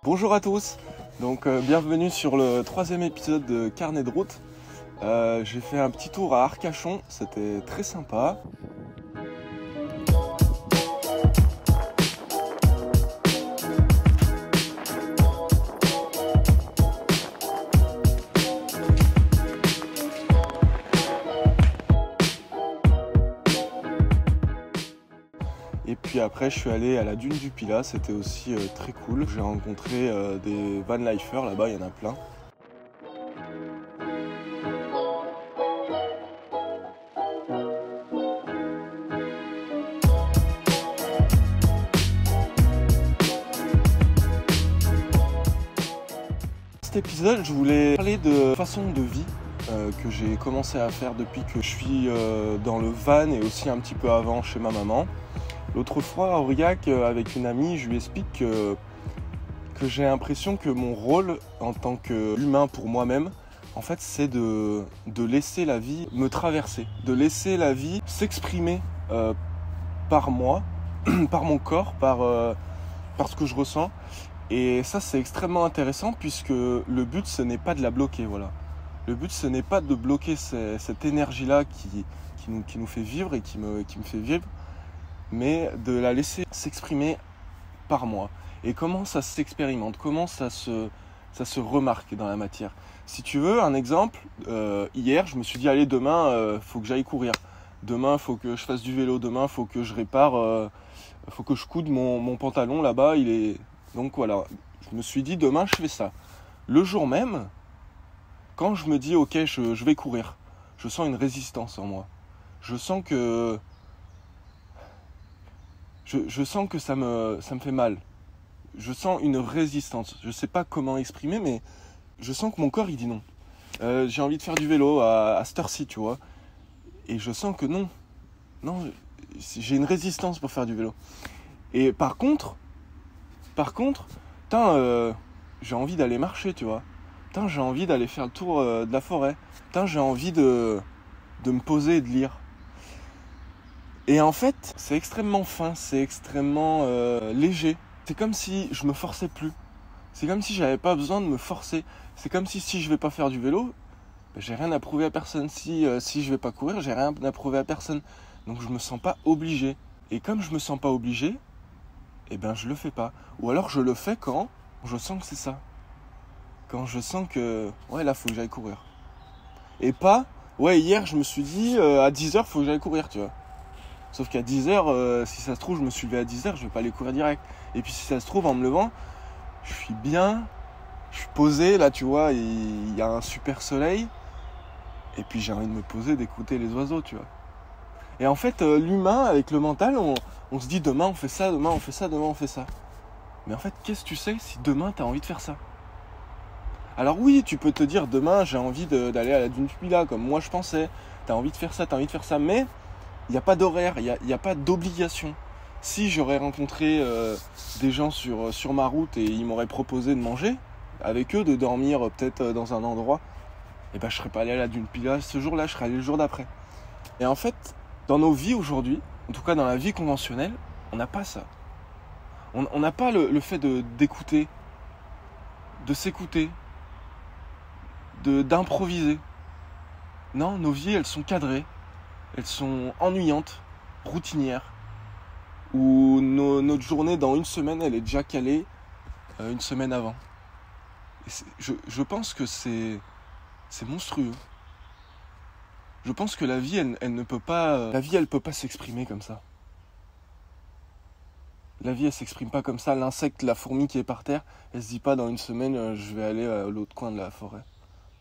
Bonjour à tous, bienvenue sur le 3e épisode de Carnet de route. J'ai fait un petit tour à Arcachon, c'était très sympa. Et puis après je suis allé à la dune du Pilat, c'était aussi très cool. J'ai rencontré des van-lifers, là-bas il y en a plein. Cet épisode, je voulais parler de façon de vie que j'ai commencé à faire depuis que je suis dans le van et aussi un petit peu avant chez ma maman. L'autre fois à Aurillac, avec une amie, je lui explique que j'ai l'impression que mon rôle en tant qu'humain pour moi-même, en fait, c'est de laisser la vie me traverser, de laisser la vie s'exprimer par moi, par mon corps, par ce que je ressens. Et ça, c'est extrêmement intéressant puisque le but, ce n'est pas de la bloquer, voilà. Le but, ce n'est pas de bloquer cette énergie-là qui nous fait vivre et qui me fait vivre, mais de la laisser s'exprimer par moi. Et comment ça s'expérimente, comment ça se remarque dans la matière. Si tu veux, un exemple, hier, je me suis dit, allez, demain, faut que j'aille courir. Demain, faut que je fasse du vélo. Demain, faut que je répare, faut que je coude mon pantalon là-bas, il est... Donc voilà, je me suis dit, demain, je fais ça. Le jour même, quand je me dis, ok, je vais courir, je sens une résistance en moi. Je sens que... Je sens que ça me fait mal. Je sens une résistance. Je ne sais pas comment exprimer, mais je sens que mon corps, il dit non. J'ai envie de faire du vélo à cette heure-ci, tu vois. Et je sens que non. Non, j'ai une résistance pour faire du vélo. Et par contre, j'ai envie d'aller marcher, tu vois. J'ai envie d'aller faire le tour de la forêt. J'ai envie de me poser et de lire. Et en fait, c'est extrêmement fin, c'est extrêmement léger. C'est comme si je me forçais plus. C'est comme si j'avais pas besoin de me forcer. C'est comme si je vais pas faire du vélo, j'ai rien à prouver à personne. Si je vais pas courir, j'ai rien à prouver à personne. Donc je me sens pas obligé. Et comme je me sens pas obligé, je le fais pas. Ou alors je le fais quand je sens que c'est ça. Quand je sens que, ouais, là, faut que j'aille courir. Et pas, ouais, hier, je me suis dit, à 10h, faut que j'aille courir, tu vois. Sauf qu'à 10h, si ça se trouve, je me suis levé à 10h, je vais pas aller courir direct. Et puis si ça se trouve, en me levant, je suis bien, je suis posé, là, tu vois, il y a un super soleil. Et puis j'ai envie de me poser, d'écouter les oiseaux, tu vois. Et en fait, l'humain, avec le mental, on se dit, demain, on fait ça, demain, on fait ça, demain, on fait ça. Mais en fait, qu'est-ce que tu sais si demain, tu as envie de faire ça? Alors oui, tu peux te dire, demain, j'ai envie d'aller à la dune du Pilat, comme moi je pensais. Tu as envie de faire ça, mais il n'y a pas d'horaire, il n'y a pas d'obligation. Si j'aurais rencontré des gens sur ma route et ils m'auraient proposé de manger avec eux, de dormir peut-être dans un endroit, je ne serais pas allé à la dune Pilat ce jour-là, je serais allé le jour d'après. Et en fait, dans nos vies aujourd'hui, en tout cas dans la vie conventionnelle, on n'a pas ça. On n'a pas le fait d'écouter, de s'écouter, d'improviser. Non, nos vies, elles sont cadrées, elles sont ennuyantes, routinières, où notre journée, dans une semaine, elle est déjà calée une semaine avant. Et je pense que c'est monstrueux. Je pense que la vie, elle ne peut pas... La vie, elle peut pas s'exprimer comme ça. La vie, elle s'exprime pas comme ça. L'insecte, la fourmi qui est par terre, elle se dit pas dans une semaine, je vais aller à l'autre coin de la forêt.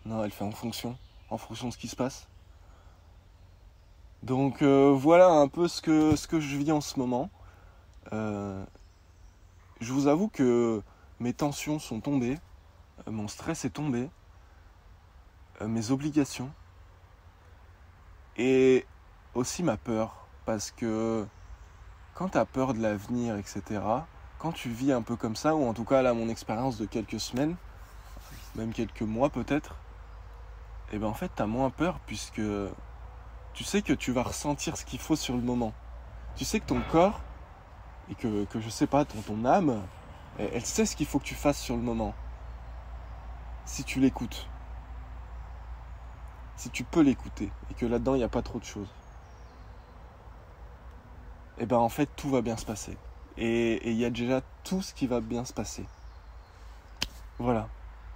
Non, elle fait en fonction de ce qui se passe. Donc voilà un peu ce que je vis en ce moment. Je vous avoue que mes tensions sont tombées, mon stress est tombé, mes obligations et aussi ma peur. Parce que quand tu as peur de l'avenir, etc., quand tu vis un peu comme ça, ou en tout cas là mon expérience de quelques semaines, même quelques mois peut-être, en fait tu as moins peur puisque tu sais que tu vas ressentir ce qu'il faut sur le moment. Tu sais que ton corps, et que je sais pas, ton âme, Elle sait ce qu'il faut que tu fasses sur le moment. Si tu l'écoutes. Si tu peux l'écouter. Et que là-dedans, il n'y a pas trop de choses. Et ben en fait, tout va bien se passer. Et il y a déjà tout ce qui va bien se passer. Voilà.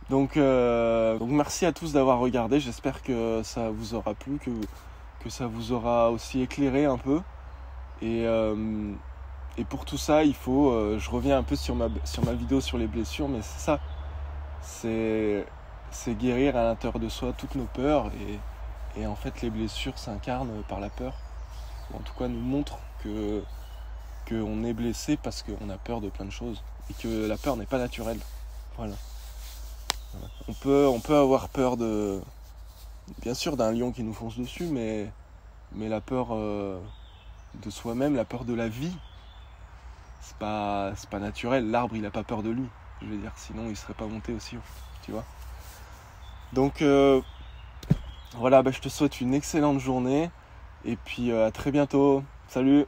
Donc merci à tous d'avoir regardé. J'espère que ça vous aura plu, que ça vous aura aussi éclairé un peu. Et pour tout ça, il faut... je reviens un peu sur ma vidéo sur les blessures, mais c'est ça. C'est guérir à l'intérieur de soi toutes nos peurs. Et en fait, les blessures s'incarnent par la peur. Ou en tout cas, nous montrent qu'on est blessé parce qu'on a peur de plein de choses. Et que la peur n'est pas naturelle. Voilà. On peut avoir peur bien sûr d'un lion qui nous fonce dessus, mais la peur de soi-même, la peur de la vie, c'est pas naturel. L'arbre, il a pas peur de lui. Je veux dire, sinon il serait pas monté aussi haut, tu vois. Donc voilà, je te souhaite une excellente journée et puis à très bientôt. Salut.